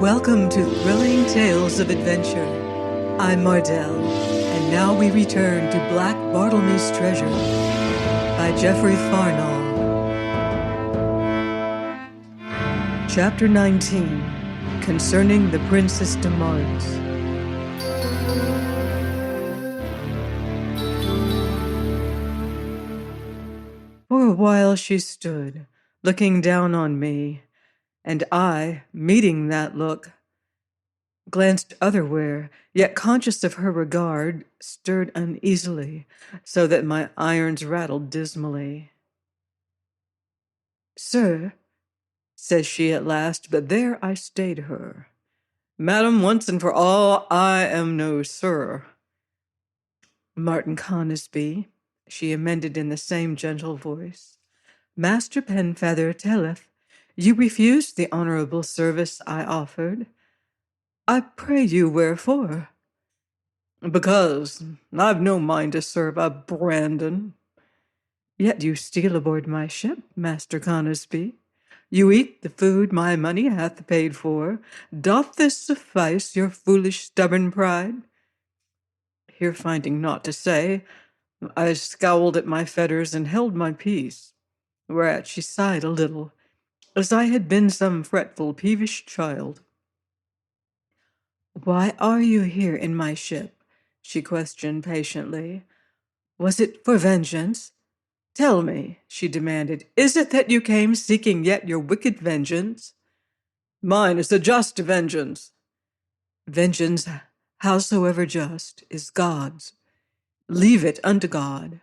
Welcome to Thrilling Tales of Adventure. I'm Mardell, and now we return to Black Bartlemys' Treasure by Jeffery Farnol. Chapter 19, Concerning the Princess DAMARIS. For a while she stood, looking down on me, and I, meeting that look, glanced otherwhere, yet conscious of her regard, stirred uneasily, so that my irons rattled dismally. "Sir," says she at last, but there I stayed her. "Madam, once and for all, I am no sir." "Martin Conisbee," she amended in the same gentle voice, "Master Penfeather telleth, you refused the honorable service I offered. I pray you wherefore?" "Because I've no mind to serve a Brandon." "Yet you steal aboard my ship, Master Conisbee. You eat the food my money hath paid for. Doth this suffice your foolish stubborn pride?" Here finding naught to say, I scowled at my fetters and held my peace, whereat she sighed a little, as I had been some fretful, peevish child. "Why are you here in my ship?" she questioned patiently. "Was it for vengeance? Tell me," she demanded, "is it that you came seeking yet your wicked vengeance?" "Mine is a just vengeance." "Vengeance, howsoever just, is God's. Leave it unto God."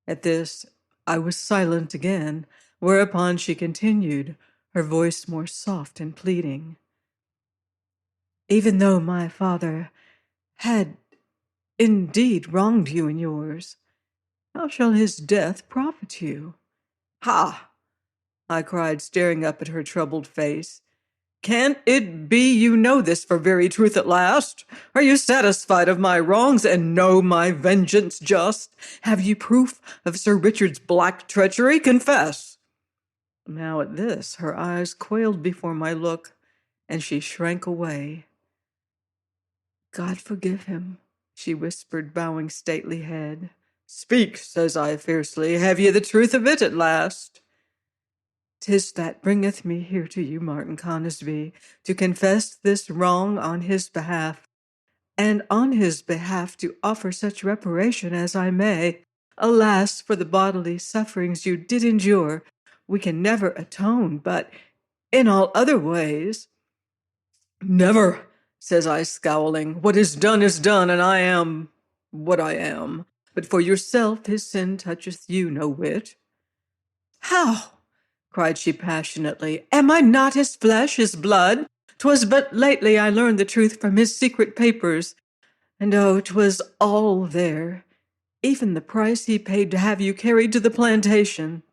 At this, I was silent again, whereupon she continued, her voice more soft and pleading. "Even though my father had indeed wronged you and yours, how shall his death profit you?" "Ha!" I cried, staring up at her troubled face. "Can it be you know this for very truth at last? Are you satisfied of my wrongs and know my vengeance just? Have you proof of Sir Richard's black treachery? Confess." Now at this, her eyes quailed before my look, and she shrank away. "God forgive him," she whispered, bowing stately head. "Speak," says I fiercely, "have ye the truth of it at last?" "'Tis that bringeth me here to you, Martin Conisbee, to confess this wrong on his behalf, and on his behalf to offer such reparation as I may. Alas, for the bodily sufferings you did endure, we can never atone, but in all other ways—" "Never," says I, scowling. "What is done, and I am what I am. But for yourself his sin toucheth you no whit." "How?" cried she passionately. "Am I not his flesh, his blood? 'Twas but lately I learned the truth from his secret papers, and oh, 'twas all there, even the price he paid to have you carried to the plantation.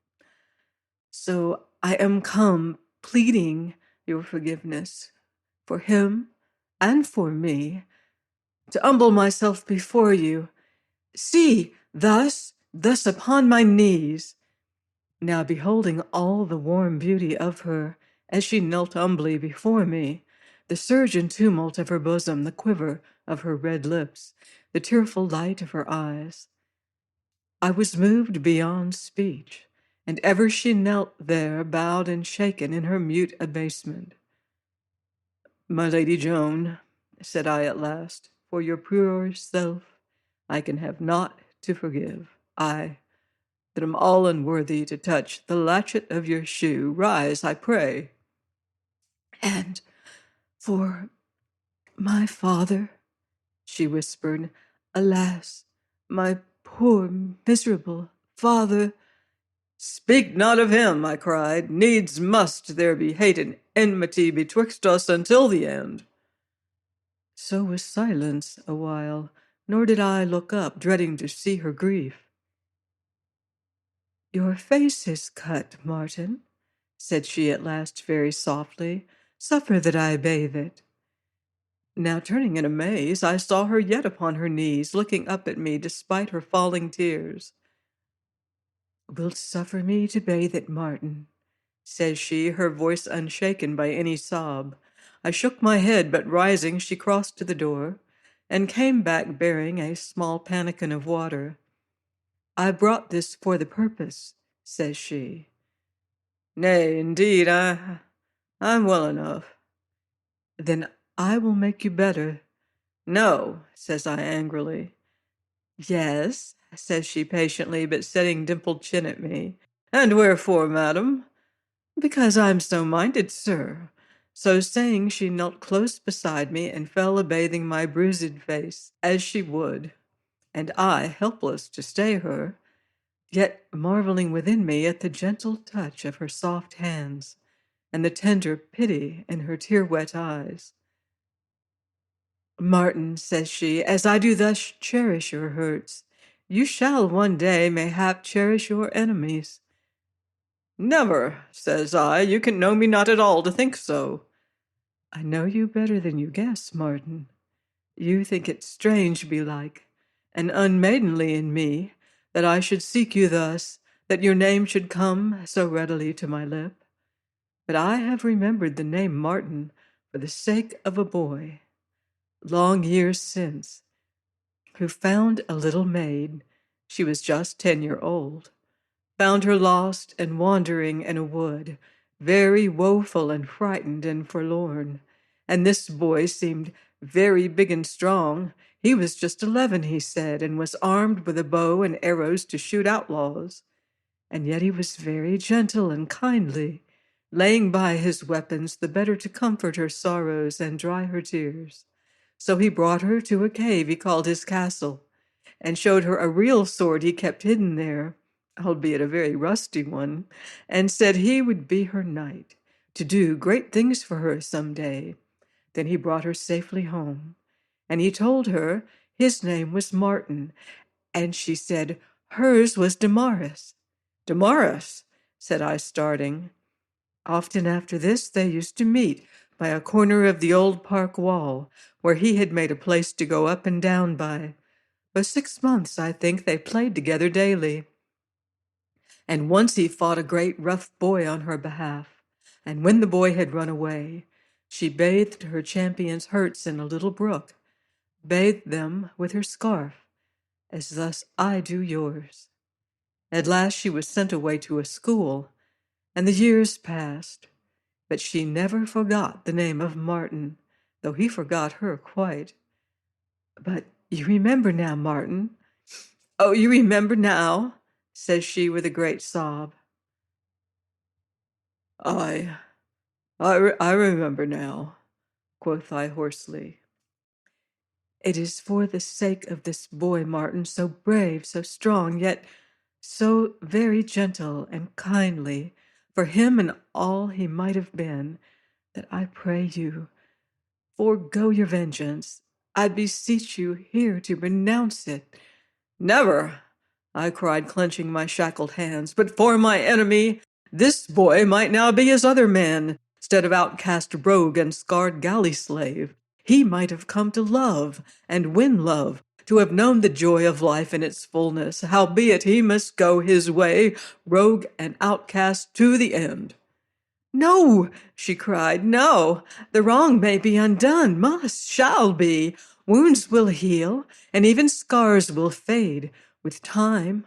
So I am come pleading your forgiveness for him and for me, to humble myself before you. See, thus upon my knees." Now beholding all the warm beauty of her, as she knelt humbly before me, the surge and tumult of her bosom, the quiver of her red lips, the tearful light of her eyes, I was moved beyond speech, and ever she knelt there, bowed and shaken in her mute abasement. "My Lady Joan," said I at last, "for your pure self I can have naught to forgive. I, that am all unworthy to touch the latchet of your shoe. Rise, I pray." "And for my father," she whispered, "alas, my poor miserable father—" "Speak not of him," I cried. "Needs must there be hate and enmity betwixt us until the end." So was silence a while, nor did I look up, dreading to see her grief. "Your face is cut, Martin," said she at last very softly. "Suffer that I bathe it." Now turning in amaze, I saw her yet upon her knees, looking up at me despite her falling tears. "Wilt suffer me to bathe it, Martin?" says she, her voice unshaken by any sob. I shook my head, but rising, she crossed to the door and came back bearing a small pannikin of water. I brought this for the purpose, says she. Nay, indeed, I'm well enough. Then I will make you better. No, says I angrily. Yes, says she patiently, but setting dimpled chin at me. And wherefore, madam? Because I'm so minded, sir. So saying, she knelt close beside me and fell a-bathing my bruised face, as she would, and I, helpless to stay her, yet marveling within me at the gentle touch of her soft hands and the tender pity in her tear-wet eyes. Martin, says she, as I do thus cherish your hurts, you shall one day mayhap cherish your enemies. Never, says I, you can know me not at all to think so. I know you better than you guess, Martin. You think it strange, belike, and unmaidenly in me, that I should seek you thus, that your name should come so readily to my lip. But I have remembered the name Martin for the sake of a boy, long years since, who found a little maid, she was just 10-year-old, found her lost and wandering in a wood, very woeful and frightened and forlorn. And this boy seemed very big and strong. He was just 11, he said, and was armed with a bow and arrows to shoot outlaws. And yet he was very gentle and kindly, laying by his weapons the better to comfort her sorrows and dry her tears. So he brought her to a cave he called his castle, and showed her a real sword he kept hidden there, albeit a very rusty one, and said he would be her knight, to do great things for her some day. Then he brought her safely home, and he told her his name was Martin, and she said hers was DAMARIS. DAMARIS, said I, starting. Often after this they used to meet by a corner of the old park wall, where he had made a place to go up and down by. For 6 months, I think, they played together daily. And once he fought a great rough boy on her behalf, and when the boy had run away, she bathed her champion's hurts in a little brook, bathed them with her scarf, as thus I do yours. At last she was sent away to a school, and the years passed, but she never forgot the name of Martin, though he forgot her quite. But you remember now, Martin? Oh, you remember now? Says she with a great sob. I remember now, quoth I hoarsely. It is for the sake of this boy, Martin, so brave, so strong, yet so very gentle and kindly, for him and all he might have been, that I pray you, forego your vengeance. I beseech you here to renounce it. Never, I cried, clenching my shackled hands, but for my enemy, this boy might now be as other men, instead of outcast rogue and scarred galley slave. He might have come to love and win love, to have known the joy of life in its fullness, howbeit he must go his way, rogue and outcast to the end. No, she cried, no, the wrong may be undone, must, shall be. Wounds will heal, and even scars will fade with time.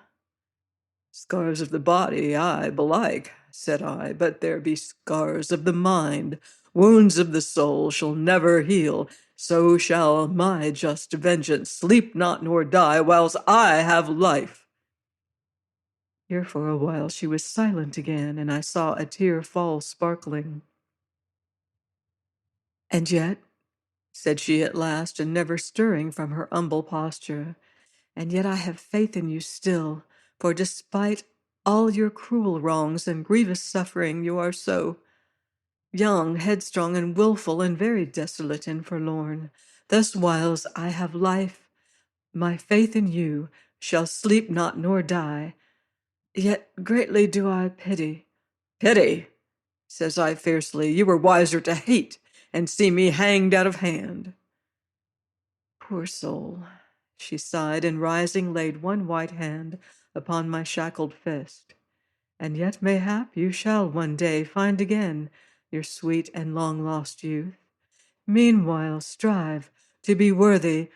Scars of the body, aye, belike, said I, but there be scars of the mind. Wounds of the soul shall never heal. So shall my just vengeance sleep not nor die, whilst I have life. Here for a while she was silent again, and I saw a tear fall sparkling. And yet, said she at last, and never stirring from her humble posture, and yet I have faith in you still, for despite all your cruel wrongs and grievous suffering, you are so young, headstrong, and wilful, and very desolate and forlorn. Thus whiles I have life, my faith in you shall sleep not nor die. Yet greatly do I pity. Pity, says I fiercely, you were wiser to hate and see me hanged out of hand. Poor soul, she sighed, and rising laid one white hand upon my shackled fist. And yet mayhap you shall one day find again your sweet and long-lost youth, Meanwhile strive to be worthy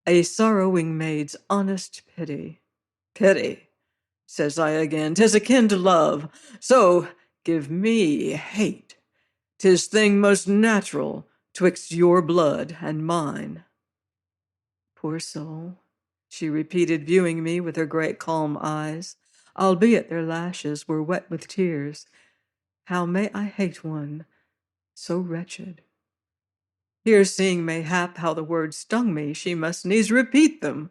a sorrowing maid's honest pity. Pity, says I again, 'tis akin to love, so give me hate. 'Tis thing most natural twixt your blood and mine. Poor soul, she repeated, viewing me with her great calm eyes, albeit their lashes were wet with tears. How may I hate one so wretched? Here seeing mayhap how the words stung me, she must needs repeat them.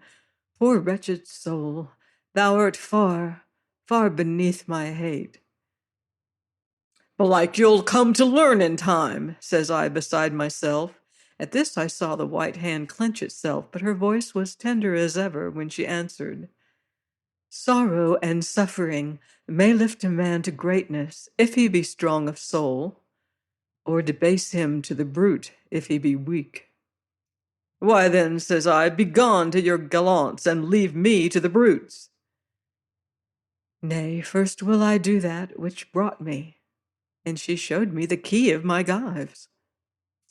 Poor wretched soul, thou art far, far beneath my hate. Belike you'll come to learn in time, says I beside myself. At this I saw the white hand clench itself, but her voice was tender as ever when she answered. Sorrow and suffering may lift a man to greatness if he be strong of soul, or debase him to the brute if he be weak. Why then, says I, begone to your gallants, and leave me to the brutes. Nay, first will I do that which brought me. And she showed me the key of my gyves.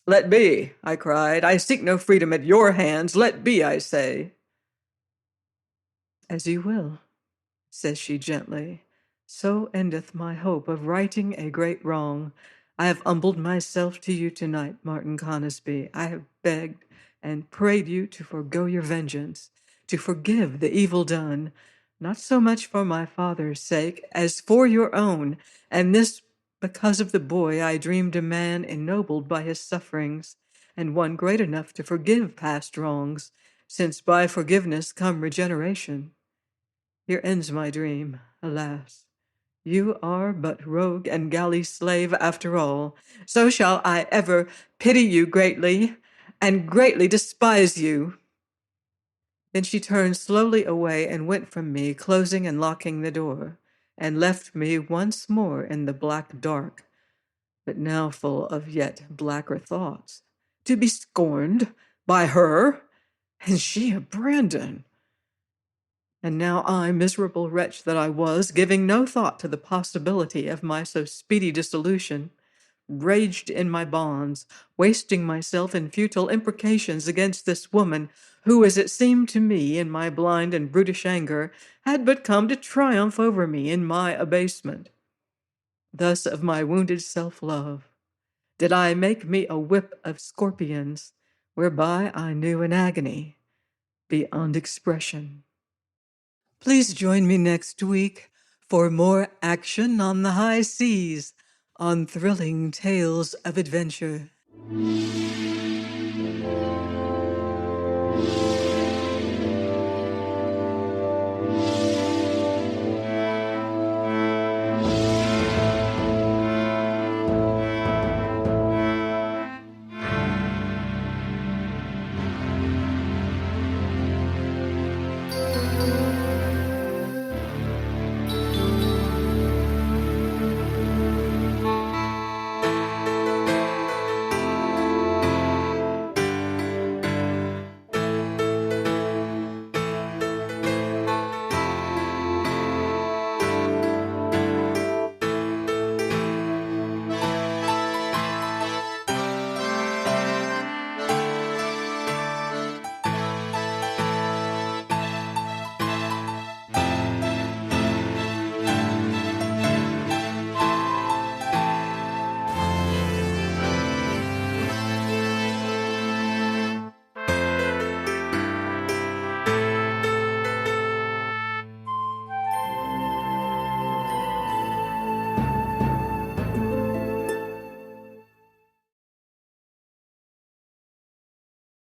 Let be, I cried. I seek no freedom at your hands. Let be, I say. As you will, says she gently. So endeth my hope of righting a great wrong. I have humbled myself to you tonight, Martin Conisbee. I have begged and prayed you to forego your vengeance, to forgive the evil done, not so much for my father's sake as for your own, and this because of the boy I dreamed a man ennobled by his sufferings, and one great enough to forgive past wrongs, since by forgiveness come regeneration. Here ends my dream, alas. You are but rogue and galley slave after all. So shall I ever pity you greatly, and greatly despise you. Then she turned slowly away and went from me, closing and locking the door, and left me once more in the black dark, but now full of yet blacker thoughts. To be scorned by her, and she a Brandon. And now I, miserable wretch that I was, giving no thought to the possibility of my so speedy dissolution, raged in my bonds, wasting myself in futile imprecations against this woman who, as it seemed to me in my blind and brutish anger, had but come to triumph over me in my abasement. Thus of my wounded self-love did I make me a whip of scorpions, whereby I knew an agony beyond expression. Please join me next week for more action on the high seas, on thrilling tales of adventure.